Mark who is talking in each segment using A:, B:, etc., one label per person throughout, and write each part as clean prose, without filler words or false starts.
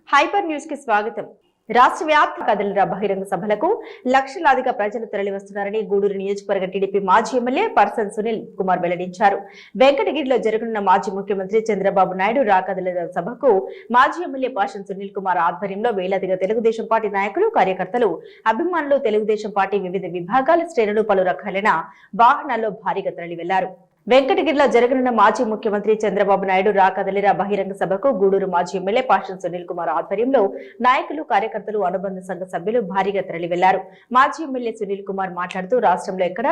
A: Hyper news కి స్వాగతం. రాష్ట్ర వ్యాప్త కదలిరా బహిరంగ సభలకు లక్షలాదిగా ప్రజలు తరలివస్తున్నారని గూడూరు నియోజకవర్గ టీడీపీ మాజీ ఎమ్మెల్యే పర్సన్ సునీల్ కుమార్ వెల్లడించారు. వెంకటగిరిలో జరగనున్న మాజీ ముఖ్యమంత్రి చంద్రబాబు నాయుడు కదలిరా సభకు మాజీ ఎమ్మెల్యే పర్సన్ సునీల్ కుమార్ ఆధ్వర్యంలో వేలాదిగా తెలుగుదేశం పార్టీ నాయకులు, కార్యకర్తలు, అభిమానులు, తెలుగుదేశం పార్టీ వివిధ విభాగాల శ్రేణులు పలు రకాలైన వాహనాల్లో భారీగా తరలి వెళ్లారు. వెంకటగిరిలో జరగనున్న మాజీ ముఖ్యమంత్రి చంద్రబాబు నాయుడు కదలిరా బహిరంగ సభకు గూడూరు మాజీ ఎమ్మెల్యే పాషన్ సునీల్ కుమార్ ఆధ్వర్యంలో నాయకులు, కార్యకర్తలు, అనుబంధ సంఘ సభ్యులు భారీగా తరలి వెళ్లారు. మాజీ ఎమ్మెల్యే సునీల్ కుమార్ మాట్లాడుతూ రాష్ట్రంలో ఎక్కడ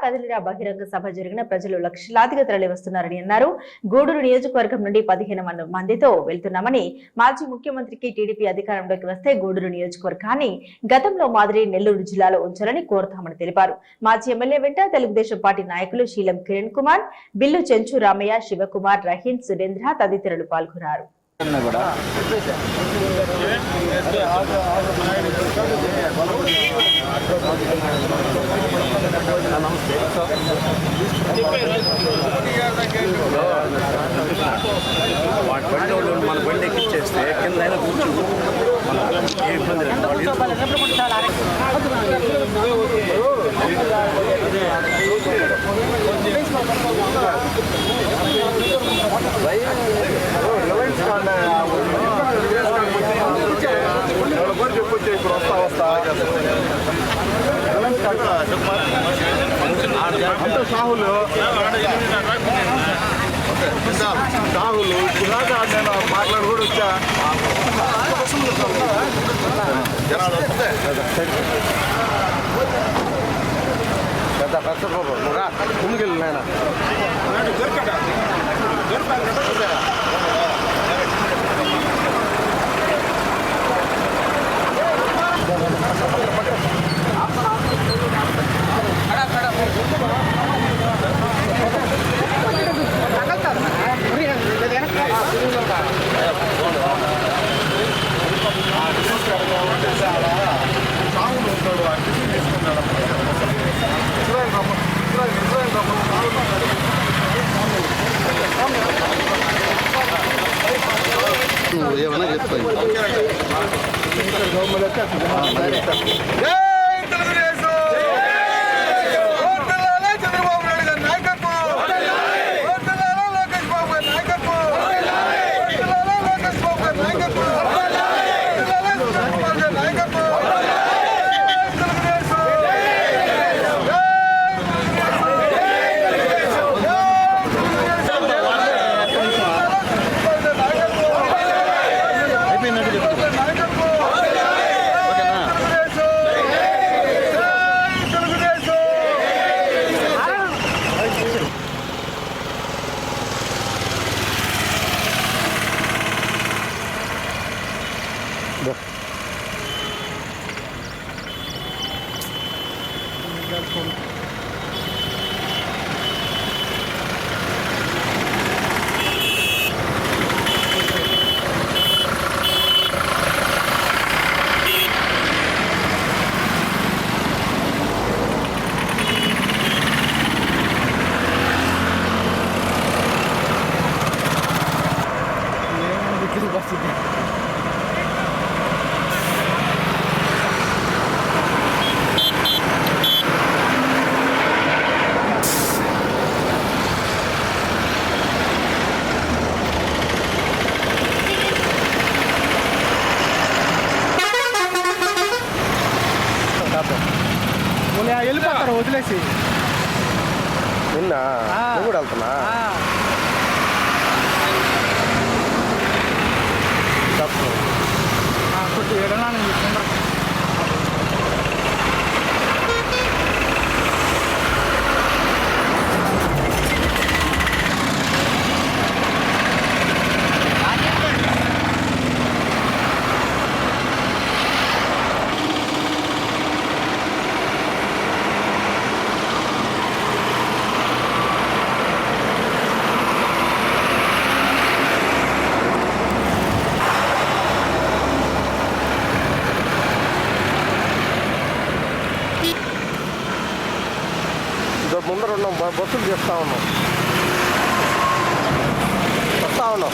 A: కదలిరా బహిరంగ సభ జరిగిన ప్రజలు లక్షలాదిగా తరలి వస్తున్నారని అన్నారు. గూడూరు నియోజకవర్గం నుండి 15 మందితో వెళ్తున్నామని, మాజీ ముఖ్యమంత్రికి టీడీపీ అధికారంలోకి వస్తే గూడూరు నియోజకవర్గాన్ని గతంలో మాదిరి నెల్లూరు జిల్లాలో ఉంచాలని కోరుతామని తెలిపారు. మాజీ ఎమ్మెల్యే వెంట తెలుగుదేశం పార్టీ నాయకులు శీలం కిరణ్ కుమార్, బిల్లు చెంచు రామయ్య, శివకుమార్, రహీన్, సురేంద్ర తదితరులు పాల్గొన్నారు.
B: మన బండి ఎక్కిచ్చేస్తే కింద
C: సాహులు నేను మాట్లాడి కూడా వచ్చా పెద్ద కష్టపడు ముందుకెళ్ళి నాయన ఏమన్నా చెప్తాయి. వెళ్ళిపోతారు వదిలేసి. నిన్న కూడా వెళ్తున్నా కొద్ది ఎడనా ముందర ఉన్నాం, బస్సులు చేస్తూ ఉన్నాం, వస్తూ ఉన్నాం.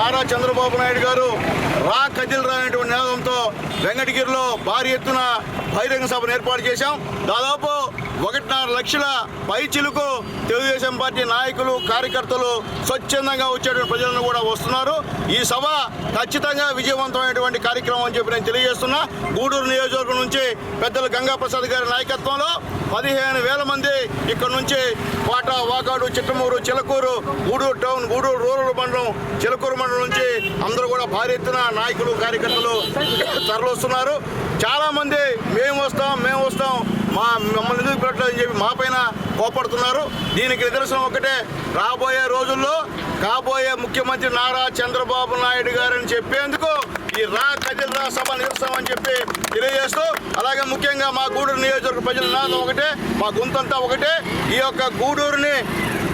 D: నారా చంద్రబాబు నాయుడు గారు రా కదిలిరా అనేటువంటి నినాదంతో వెంకటగిరిలో భారీ ఎత్తున బహిరంగ సభను ఏర్పాటు చేశాం. దాదాపు 1.5 లక్షల పైచిలుకు తెలుగుదేశం పార్టీ నాయకులు కార్యకర్తలు స్వచ్ఛందంగా వచ్చేటువంటి ప్రజలను కూడా వస్తున్నారు. ఈ సభ ఖచ్చితంగా విజయవంతమైనటువంటి కార్యక్రమం అని చెప్పి నేను తెలియజేస్తున్నా. గూడూరు నియోజకవర్గం నుంచి పెద్దలు గంగాప్రసాద్ గారి నాయకత్వంలో 15,000 మంది ఇక్కడ నుంచి కోట, వాకాడు, చిట్టమూరు, చిలకూరు, గూడూరు టౌన్, గూడూరు రూరల్ మండలం, చిలకూరు మండలం నుంచి అందరూ కూడా భారీ ఎత్తున నాయకులు కార్యకర్తలు తరలిస్తున్నారు. చాలామంది మేము వస్తాం మమ్మల్ని ఎందుకు పెట్టలేదని చెప్పి మా పైన కోపడుతున్నారు. దీనికి నిదర్శనం ఒకటే, రాబోయే రోజుల్లో కాబోయే ముఖ్యమంత్రి నారా చంద్రబాబు నాయుడు గారని చెప్పేందుకు ఈ రా కదిలిరా సభ నిరసనమని చెప్పి తెలియజేస్తూ, అలాగే ముఖ్యంగా మా గూడూరు నియోజకవర్గ ప్రజల నాదం ఒకటే, మా గొంతంతా ఒకటే, ఈ యొక్క గూడూరుని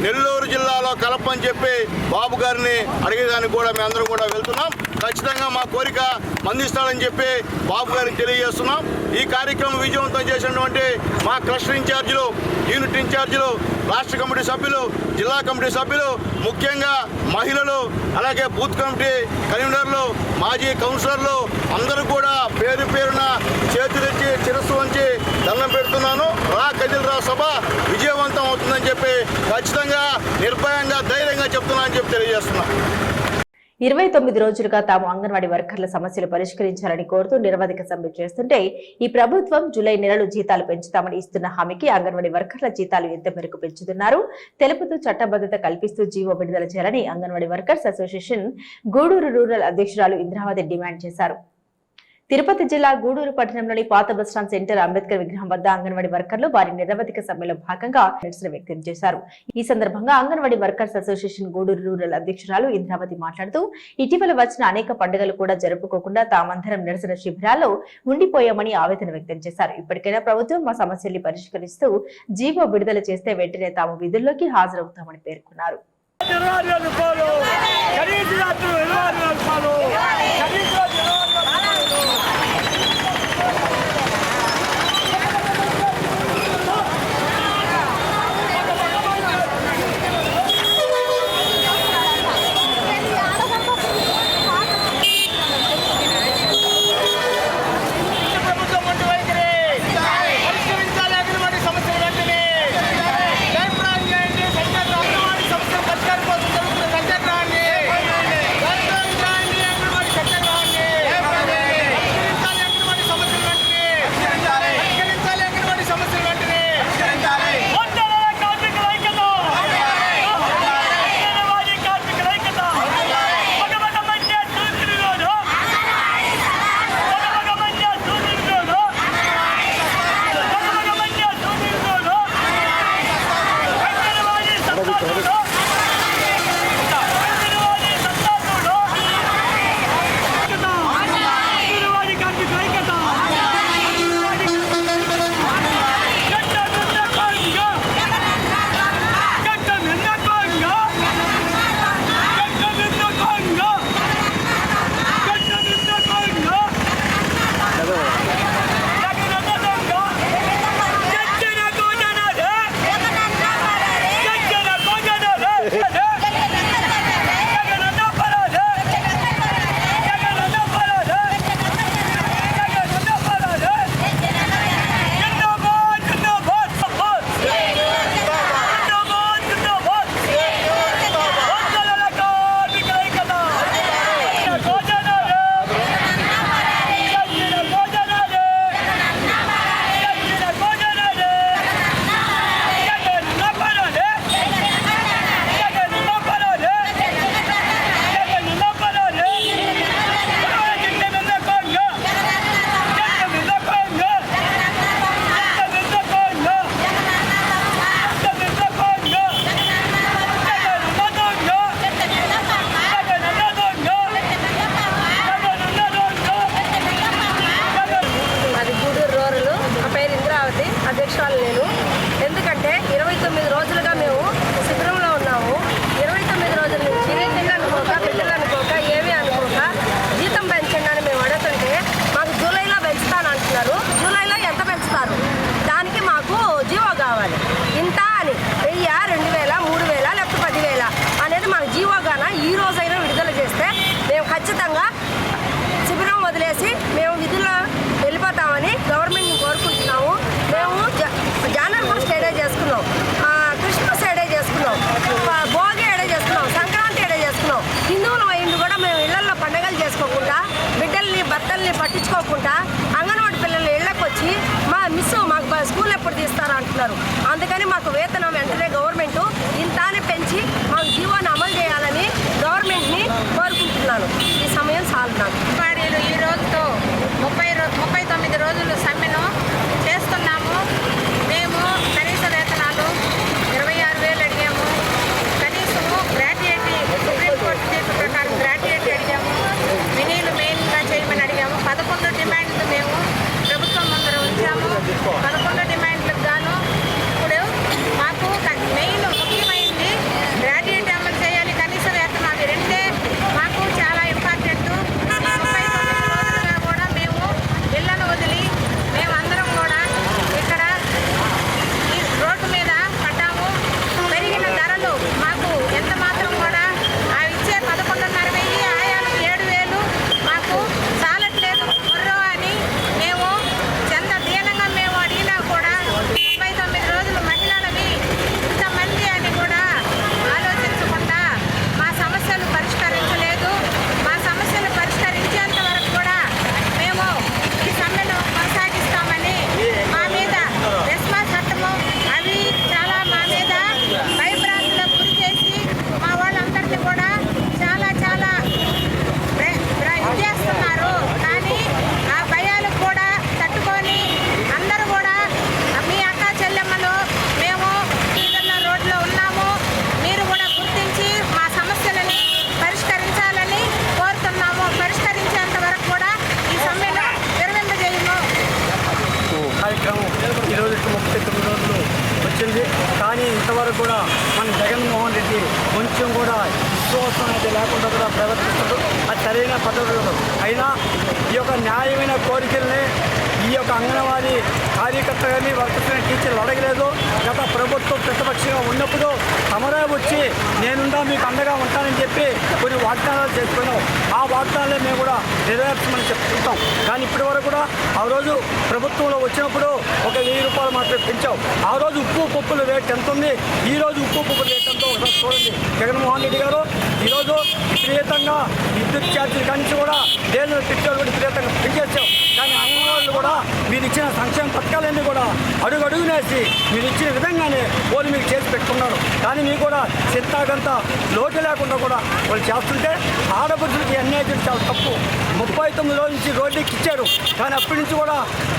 D: నెల్లూరు జిల్లాలో కలపని చెప్పి బాబు గారిని అడిగేదానికి కూడా మేమందరం కూడా వెళ్తున్నాం. ఖచ్చితంగా మా కోరిక మందిస్తాడని చెప్పి బాబు గారికి తెలియజేస్తున్నాం. ఈ కార్యక్రమం విజయవంతం చేసినటువంటి మా క్లస్టర్ ఇన్ఛార్జీలు, యూనిట్ ఇన్ఛార్జీలు, రాష్ట్ర కమిటీ సభ్యులు, జిల్లా కమిటీ సభ్యులు, ముఖ్యంగా మహిళలు, అలాగే బూత్ కమిటీ కన్వీనర్లు, మాజీ కౌన్సిలర్లు అందరూ కూడా పేరు పేరున చేతులెత్తి శిరస్సు వంచి దండం పెడుతున్నాను. రా కదిలిరా సభ విజయవంతం అవుతుందని చెప్పి ఖచ్చితంగా నిర్భయంగా ధైర్యంగా చెప్తున్నా అని చెప్పి తెలియజేస్తున్నాను.
A: 29 రోజులుగా తాము అంగన్వాడీ వర్కర్ల సమస్యలు పరిష్కరించాలని కోరుతూ నిరవధిక సమ్మె చేస్తుంటే ఈ ప్రభుత్వం జూలై నెలలో జీతాలు పెంచుతామని ఇస్తున్న హామీకి అంగన్వాడీ వర్కర్ల జీతాలు ఎంత మేరకు పెంచుతున్నారు తెలుపుతూ చట్టబద్ధత కల్పిస్తూ జీవో విడుదల చేయాలని Anganwadi workers association Gudur rural అధ్యక్షురాలు ఇంద్రావతి డిమాండ్ చేశారు. తిరుపతి జిల్లా గూడూరు పట్టణంలోని పాత బస్టాండ్ సెంటర్ అంబేద్కర్ విగ్రహం వద్ద అంగన్వాడీ వర్కర్లు వారి నిరవధిక సమ్మెలో భాగంగా నిరసన వ్యక్తం చేశారు. ఈ సందర్భంగా Anganwadi workers association Gudur rural అధ్యక్షురాలు ఇంద్రావతి మాట్లాడుతూ ఇటీవల వచ్చిన అనేక పండుగలు కూడా జరుపుకోకుండా తామందరం నిరసన శిబిరాల్లో ఉండిపోయామని ఆవేదన వ్యక్తం చేశారు. ఇప్పటికైనా ప్రభుత్వం మా సమస్యల్ని పరిష్కరిస్తూ జీవో విడుదల చేస్తే వెంటనే తాము విధుల్లోకి హాజరవుతామని పేర్కొన్నారు.
E: తీసుకుంటున్నారు. అందుకని మాకు వేతనం వెంటనే గవర్నమెంట్ ఇంతానే పెంచి మాకు జీవోని అమలు చేయాలని గవర్నమెంట్ని కోరుకుంటున్నాను. ఈ సమయం చాలు నాకు.
F: ఈ రోజుతో 39 రోజులు సమ్మెను చేస్తున్నాము. మేము కనీస వేతనాలు 26,000 అడిగాము. కనీసము గ్రాడ్యుయేట్ సుప్రీంకోర్టు తీర్పు ప్రకారం గ్రాడ్యుయేట్ అడిగాము. వినీలు మెయిన్గా చేయమని అడిగాము. 11 డిమాండ్లు మేము ప్రభుత్వం ముందర ఉంచాము. 11 డిమాండ్లకు గాను ఇప్పుడు మాకు మెయిన్ ముఖ్యమైనది గ్రాడ్యుయేట్ అమలు చేయాలి, కనీస వేతనాలు రెండే మాకు చాలా ఇంపార్టెంట్. 39 రోజులుగా కూడా మేము ఇళ్లను వదిలి మేమందరం కూడా ఇక్కడ ఈ రోడ్డు మీద పడ్డాము. పెరిగిన ధరలు మాకు ఎంత మాత్రం కూడా ఆ ఇచ్చే 11,500 ఆయాలు 7,000 మాకు చాలట్లేదు మొర్రో అని మేము చెంద దీనంగా మేము అడిగినా కూడా 39 రోజులు మహిళలవి ఇంతమంది అని కూడా ఆలోచించకుండా మా సమస్యలు పరిష్కరించలేదు. మా సమస్యలు పరిష్కరించేంత వరకు కూడా మేము ఈ సమ్మెను కొనసాగిస్తామని మా మీద రెస్మా చట్టము అవి చాలా మా మీద భయభ్రాంతులకు గురి చేసి మా వాళ్ళందరినీ కూడా చాలా ఇది చేస్తున్నారు. కానీ ఆ భయాలకు కూడా తట్టుకొని అందరూ కూడా మీ అక్క చెల్లెమ్మలు మేము ఈదన్న రోడ్లో ఉన్నాము. మీరు కూడా గుర్తించి మా సమస్యలని పరిష్కరించాలని కోరుతున్నాము. పరిష్కరించేంత వరకు కూడా ఈ సమ్మెను విరమింపజేయము.
G: కార్యక్రమం ఈరోజు 39 రోజులు వచ్చింది. కానీ ఇంతవరకు కూడా మన జగన్మోహన్ రెడ్డి కొంచెం కూడా విశ్వాసం అనేది లేకుండా కూడా ప్రవర్తిస్తారు. అది సరైన పద్ధతులు అయినా ఈ యొక్క న్యాయమైన కోరికల్ని ఈ యొక్క అంగన్వాడీ కార్యకర్త కానీ వర్కర్స్ కానీ టీచర్లు అడగలేదు. గత ప్రభుత్వం ప్రతిపక్షంగా ఉన్నప్పుడు తమరే వచ్చి నేనుండా మీకు అండగా ఉంటానని చెప్పి కొన్ని వాగ్దానాలు చేసుకున్నాం. ఆ వాగ్దానాలే మేము కూడా నెరవేర్చమని చెప్తుంటాం. కానీ ఇప్పటి వరకు కూడా ఆ రోజు ప్రభుత్వంలో వచ్చినప్పుడు ఒక 1,000 రూపాయలు మాత్రమే పెంచాం. ఆ రోజు ఉప్పు పప్పుల రేట్ ఎంత ఉంది, ఈ రోజు ఉప్పు పప్పుల రేట్ ఎంతో ఒకసారి చూడండి. జగన్మోహన్ రెడ్డి గారు ఈరోజు విపరీతంగా విద్యుత్ ఛార్జీలు కానీ కూడా డీజిల్ పెట్రోల్ కూడా విపరీతంగా పెంచేసాం. కానీ అంగన్వాడీలు కూడా మీరు ఇచ్చిన సంక్షేమ పథకాలన్నీ కూడా అడుగునేసి మీరు ఇచ్చిన విధంగానే వాళ్ళు మీకు చేసి పెట్టుకున్నారు. కానీ మీకు కూడా చింతాగంత లోటు లేకుండా కూడా వాళ్ళు చేస్తుంటే ఆడపడుచులకి అన్యాయం చాలా తప్పు. 39 రోజుల నుంచి రోడ్డుకి ఇచ్చారు. కానీ అప్పటి నుంచి కూడా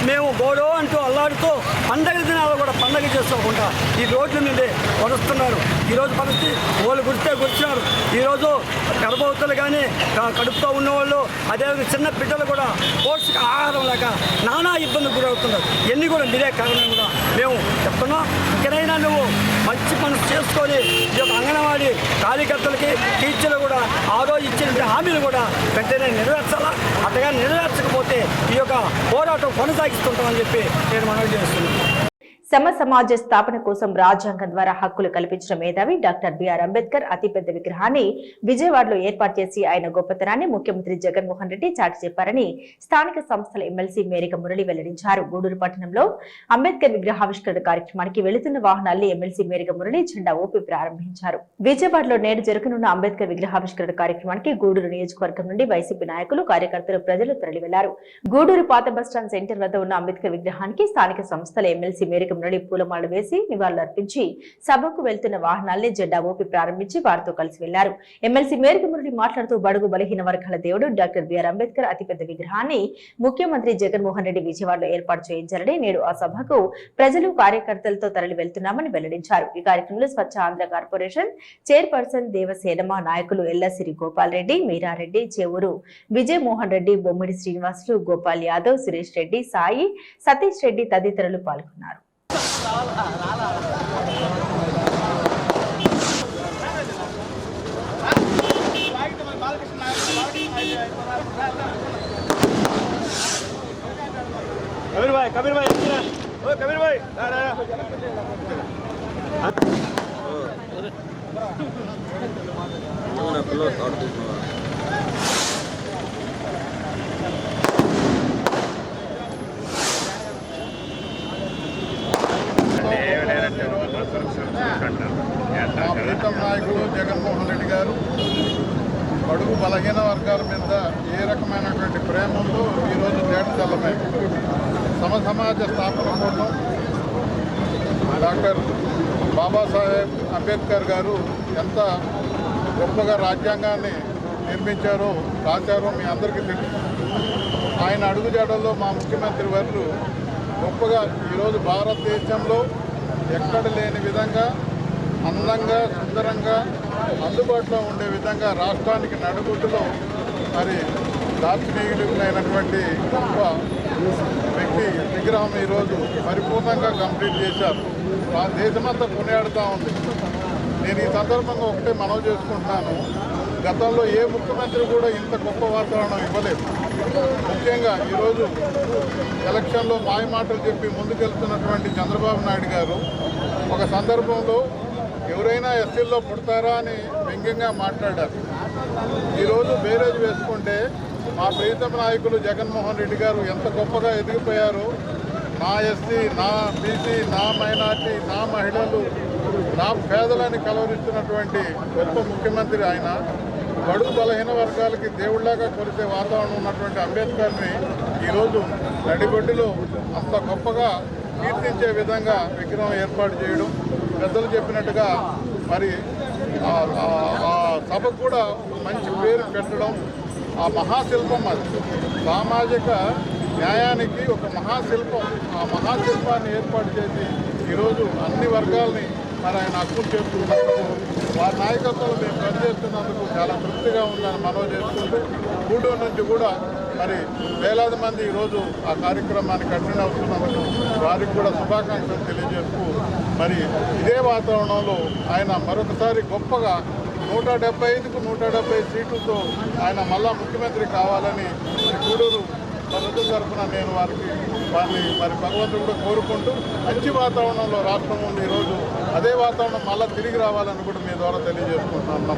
G: మేము గోడో అంటూ అల్లాడుతూ పండగ దినాలు కూడా పండగ చేసుకోకుండా ఈ రోడ్ల మీదే వరుస్తున్నారు. ఈరోజు పరిస్థితి వాళ్ళు గుర్తున్నారు. ఈరోజు గర్భవతులు కానీ కడుపుతో ఉన్నవాళ్ళు అదేవిధంగా చిన్న బిడ్డలు కూడా పౌష్టిక ఆహారం లేక నానా ఇబ్బందులు గురవుతున్నారు. ఇవన్నీ కూడా మీరే కారణం కూడా మేము చెప్తున్నాం. ఇంకనైనా నువ్వు మంచి మనసు చేసుకొని ఈ యొక్క అంగన్వాడీ కార్యకర్తలకి టీచర్లు కూడా ఆ రోజు ఇచ్చిన హామీలు కూడా వెంటనే నెరవేర్చాలా. అట్టగా నెరవేర్చకపోతే ఈ యొక్క పోరాటం కొనసాగిస్తుంటామని చెప్పి నేను మనవి చేస్తున్నాను.
A: సమాజ స్థాపన కోసం రాజ్యాంగం ద్వారా హక్కులు కల్పించిన మేధావి డాక్టర్ బిఆర్ అంబేద్కర్ అతిపెద్ద విగ్రహాన్ని విజయవాడలో ఏర్పాటు చేసి ఆయన గొప్పతనాన్ని ముఖ్యమంత్రి జగన్మోహన్ రెడ్డి చాటి చెప్పారని స్థానిక సంస్థల ఎమ్మెల్సీ మేరిక మురళి వెల్లడించారు. గూడూరు పట్టణంలో అంబేద్కర్ విగ్రహావిష్కరణ కార్యక్రమానికి వెళుతున్న వాహనాల్ని ఎమ్మెల్సీ మేరిక మురళి జెండా ఊపి ప్రారంభించారు. విజయవాడలో నేడు జరగనున్న అంబేద్కర్ విగ్రహావిష్కరణ కార్యక్రమానికి గూడూరు నియోజకవర్గం నుండి వైసీపీ నాయకులు కార్యకర్తలు ప్రజలు తరలి వెళ్లారు. గూడూరు పాత బస్టాండ్ సెంటర్ వద్ద ఉన్న అంబేద్కర్ విగ్రహానికి స్థానిక సంస్థల ఎమ్మెల్సీ మేరిక మురళి పూలమాల వేసి నివాళులర్పించి సభకు వెళ్తున్న వాహనాల్ని జెండా ఊపి ప్రారంభించి వారితో కలిసి వెళ్లారు. ఎమ్మెల్సీ మేరిక మురళి మాట్లాడుతూ బడుగు బలహీన వర్గాల దేవుడు డాక్టర్ బిఆర్ అంబేద్కర్ అతిపెద్ద విగ్రహాన్ని ముఖ్యమంత్రి జగన్మోహన్ రెడ్డి విజయవాడలో ఏర్పాటు చేయించారని నేడు ఆ సభకు ప్రజలు కార్యకర్తలతో తరలి వెళ్తున్నామని వెల్లడించారు. ఈ కార్యక్రమంలో స్వచ్ఛ ఆంధ్ర కార్పొరేషన్ చైర్పర్సన్ దేవసేనమ నాయకులు ఎల్లసిరి గోపాల్ రెడ్డి, మీరారెడ్డి, చెవురు విజయమోహన్ రెడ్డి, బొమ్మిడి శ్రీనివాసులు, గోపాల్ యాదవ్, సురేష్ రెడ్డి, సాయి, సతీష్ రెడ్డి తదితరులు పాల్గొన్నారు.
C: कबीर भाई ओ कबीर भाई ప్రీతం నాయకుడు జగన్మోహన్ రెడ్డి గారు బడుగు బలహీన వర్గాల మీద ఏ రకమైనటువంటి ప్రేమ ఉందో ఈరోజు తేటతెల్లమే. సమాజ స్థాపన కోసం డాక్టర్ బాబాసాహెబ్ అంబేద్కర్ గారు ఎంత గొప్పగా రాజ్యాంగాన్ని నిర్మించారో రాశారో మీ అందరికీ తెలుసు. ఆయన అడుగుజాడల్లో మా ముఖ్యమంత్రి వారు గొప్పగా ఈరోజు భారతదేశంలో ఎక్కడ లేని విధంగా అందంగా సుందరంగా అందుబాటులో ఉండే విధంగా రాష్ట్రానికి నడుగుట్టులో మరి దార్శనికులైనటువంటి గొప్ప వ్యక్తి విగ్రహం ఈరోజు పరిపూర్ణంగా కంప్లీట్ చేశారు. ఆ దేశమంతా కొనియాడుతూ ఉంది. నేను ఈ సందర్భంగా ఒకటే మనవి చేసుకుంటున్నాను, గతంలో ఏ ముఖ్యమంత్రి కూడా ఇంత గొప్ప వాతావరణం ఇవ్వలేదు. ముఖ్యంగా ఈరోజు ఎలక్షన్లో మాయమాటలు చెప్పి ముందుకెళ్తున్నటువంటి చంద్రబాబు నాయుడు గారు ఒక సందర్భంలో ఎవరైనా ఎస్సీల్లో పుడతారా అని వ్యంగ్యంగా మాట్లాడారు. ఈరోజు బేరేజ్ వేసుకుంటే మా ప్రీతమ నాయకులు జగన్మోహన్ రెడ్డి గారు ఎంత గొప్పగా ఎదిగిపోయారు. నా ఎస్సీ, నా బీసీ, నా మైనార్టీ, నా మహిళలు, నా పేదలని కలవరిస్తున్నటువంటి గొప్ప ముఖ్యమంత్రి ఆయన. బడుగు బలహీన వర్గాలకి దేవుళ్లాగా కొలిసే వాతావరణం ఉన్నటువంటి అంబేద్కర్ని ఈరోజు నడిబొడ్డులో అంత గొప్పగా కీర్తించే విధంగా విగ్రహం ఏర్పాటు చేయడం, పెద్దలు చెప్పినట్టుగా మరి ఆ సభకు కూడా మంచి పేరు పెట్టడం, ఆ మహాశిల్పం అది సామాజిక న్యాయానికి ఒక మహాశిల్పం. ఆ మహాశిల్పాన్ని ఏర్పాటు చేసి ఈరోజు అన్ని వర్గాల్ని మరి ఆయన హక్కులు చేసుకున్నందుకు, వారి నాయకత్వంలో మేము పనిచేస్తున్నందుకు చాలా తృప్తిగా ఉందని మనవి చేసుకుంటూ గూడూరు నుంచి కూడా మరి వేలాది మంది ఈరోజు ఆ కార్యక్రమానికి అటెండ్ అవుతున్నందుకు వారికి కూడా శుభాకాంక్షలు తెలియజేస్తూ మరి ఇదే వాతావరణంలో ఆయన మరొకసారి గొప్పగా 175కు 170 సీట్లతో ఆయన మళ్ళా ముఖ్యమంత్రి కావాలని మరి గూడూరు ప్రభుత్వం తరఫున నేను వారిని మరి భగవంతుడు కూడా కోరుకుంటూ మంచి వాతావరణంలో రాష్ట్రం ఉంది ఈరోజు. అదే వాతావరణం మళ్ళీ తిరిగి రావాలని కూడా మీ ద్వారా తెలియజేసుకుంటున్నాను.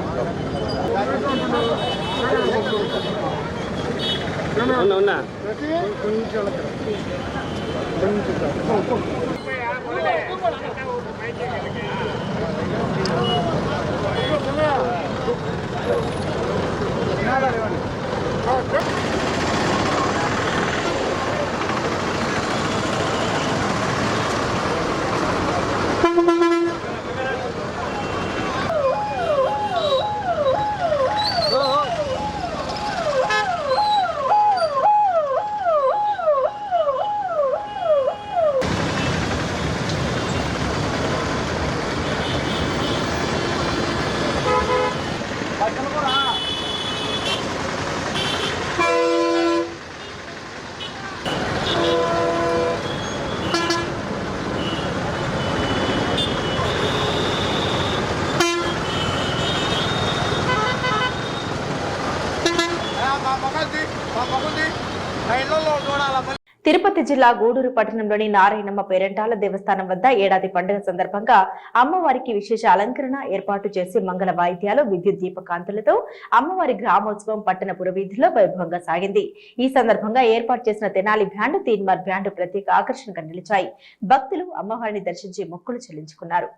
A: తిరుపతి జిల్లా గూడూరు పట్టణంలోని నారాయణమ్మ పేరంటాల దేవస్థానం వద్ద ఏడాది పండుగ సందర్భంగా అమ్మవారికి విశేష అలంకరణ ఏర్పాటు చేసి మంగళ వాయిద్యాలు, విద్యుత్ దీపకాంతులతో అమ్మవారి గ్రామోత్సవం పట్టణ పురవీధిలో వైభవంగా సాగింది. ఈ సందర్భంగా ఏర్పాటు చేసిన తెనాలి బ్యాండ్, తీన్మార్ బ్యాండ్ ప్రత్యేక ఆకర్షణగా నిలిచాయి. భక్తులు అమ్మవారిని దర్శించి మొక్కులు చెల్లించుకున్నారు.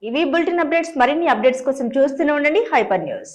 A: ఇవి బులెటిన్ అప్డేట్స్. మరిన్ని అప్డేట్స్ కోసం చూస్తూనే ఉండండి హైపర్ న్యూస్.